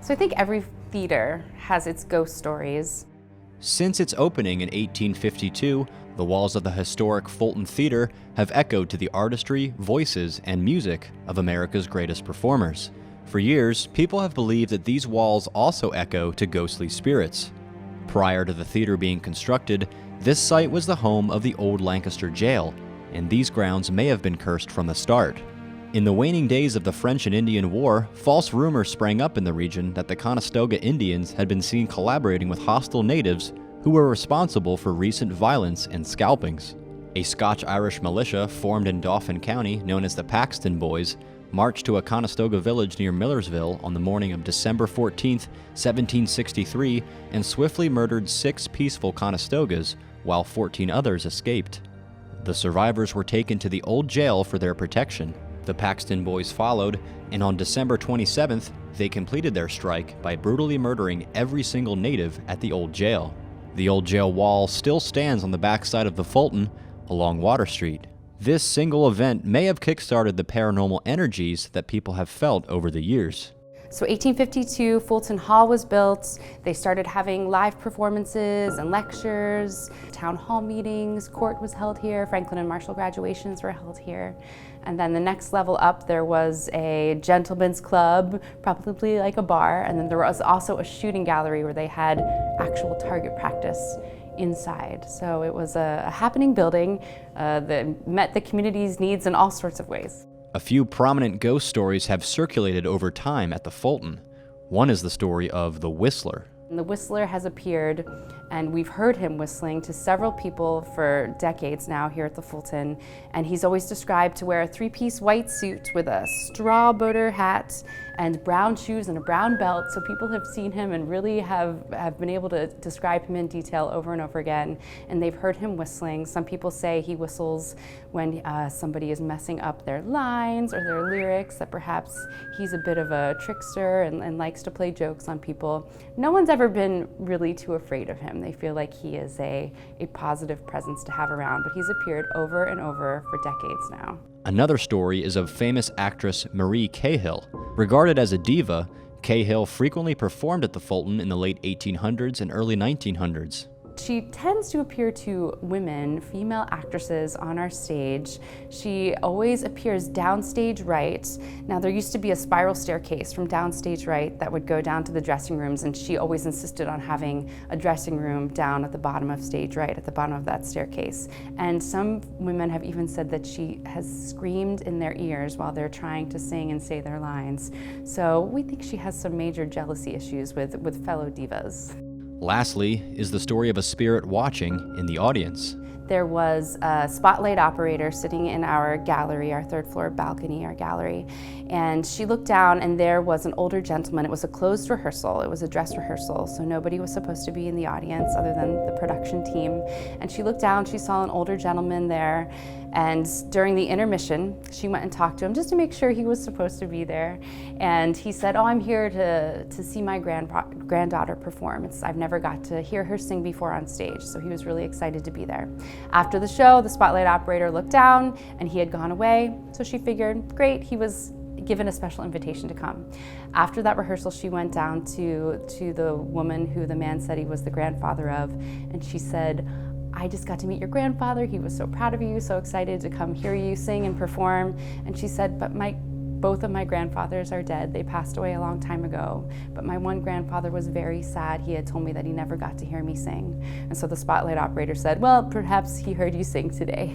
So I think every theater has its ghost stories. Since its opening in 1852, the walls of the historic Fulton Theatre have echoed to the artistry, voices, and music of America's greatest performers. For years, people have believed that these walls also echo to ghostly spirits. Prior to the theater being constructed, this site was the home of the old Lancaster jail, and these grounds may have been cursed from the start. In the waning days of the French and Indian War, false rumors sprang up in the region that the Conestoga Indians had been seen collaborating with hostile natives who were responsible for recent violence and scalpings. A Scotch-Irish militia formed in Dauphin County, known as the Paxton Boys, marched to a Conestoga village near Millersville on the morning of December 14, 1763, and swiftly murdered 6 peaceful Conestogas, while 14 others escaped. The survivors were taken to the old jail for their protection. The Paxton Boys followed, and on December 27th, they completed their strike by brutally murdering every single native at the old jail. The old jail wall still stands on the backside of the Fulton, along Water Street. This single event may have kick-started the paranormal energies that people have felt over the years. So 1852, Fulton Hall was built. They started having live performances and lectures, town hall meetings, court was held here, Franklin and Marshall graduations were held here. And then the next level up, there was a gentleman's club, probably like a bar, and then there was also a shooting gallery where they had actual target practice inside. So it was a happening building that met the community's needs in all sorts of ways. A few prominent ghost stories have circulated over time at the Fulton. One is the story of the Whistler. The Whistler has appeared, and we've heard him whistling to several people for decades now here at the Fulton, and he's always described to wear a 3-piece white suit with a straw boater hat and brown shoes and a brown belt, so people have seen him and really have been able to describe him in detail over and over again, and they've heard him whistling. Some people say he whistles when somebody is messing up their lines or their lyrics, that perhaps he's a bit of a trickster and likes to play jokes on people. No one's ever been really too afraid of him. They feel like he is a positive presence to have around, but he's appeared over and over for decades now. Another story is of famous actress Marie Cahill. Regarded as a diva, Cahill frequently performed at the Fulton in the late 1800s and early 1900s. She tends to appear to women, female actresses on our stage. She always appears downstage right. Now there used to be a spiral staircase from downstage right that would go down to the dressing rooms, and she always insisted on having a dressing room down at the bottom of stage right, at the bottom of that staircase. And some women have even said that she has screamed in their ears while they're trying to sing and say their lines. So we think she has some major jealousy issues with fellow divas. Lastly is the story of a spirit watching in the audience. There was a spotlight operator sitting in our gallery, our 3rd floor balcony, our gallery, and she looked down and there was an older gentleman. It was a closed rehearsal, it was a dress rehearsal, so nobody was supposed to be in the audience other than the production team. And she looked down, she saw an older gentleman there, and during the intermission, she went and talked to him just to make sure he was supposed to be there. And he said, "Oh, I'm here to see my granddaughter perform. I've never got to hear her sing before on stage," so he was really excited to be there. After the show, the spotlight operator looked down and he had gone away, so she figured, great, he was given a special invitation to come. After that rehearsal, she went down to the woman who the man said he was the grandfather of, and she said, "I just got to meet your grandfather. He was so proud of you, so excited to come hear you sing and perform." And she said, "But both of my grandfathers are dead. They passed away a long time ago. But my one grandfather was very sad. He had told me that he never got to hear me sing." And so the spotlight operator said, "Well, perhaps he heard you sing today."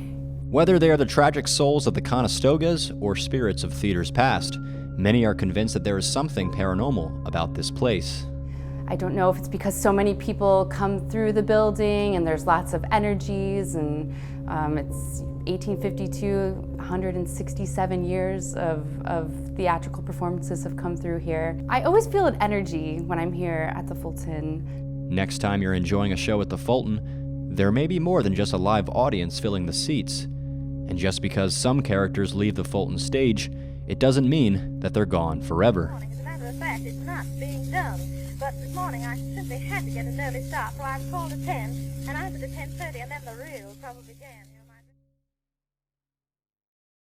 Whether they are the tragic souls of the Conestogas or spirits of theaters past, many are convinced that there is something paranormal about this place. I don't know if it's because so many people come through the building and there's lots of energies, and it's 1852, 167 years of theatrical performances have come through here. I always feel an energy when I'm here at the Fulton. Next time you're enjoying a show at the Fulton, there may be more than just a live audience filling the seats. And just because some characters leave the Fulton stage, it doesn't mean that they're gone forever. As a matter of fact, it's not being done. But this morning I simply had to get an early start, so I was called at 10, and I was at 10:30, and then the real trouble began.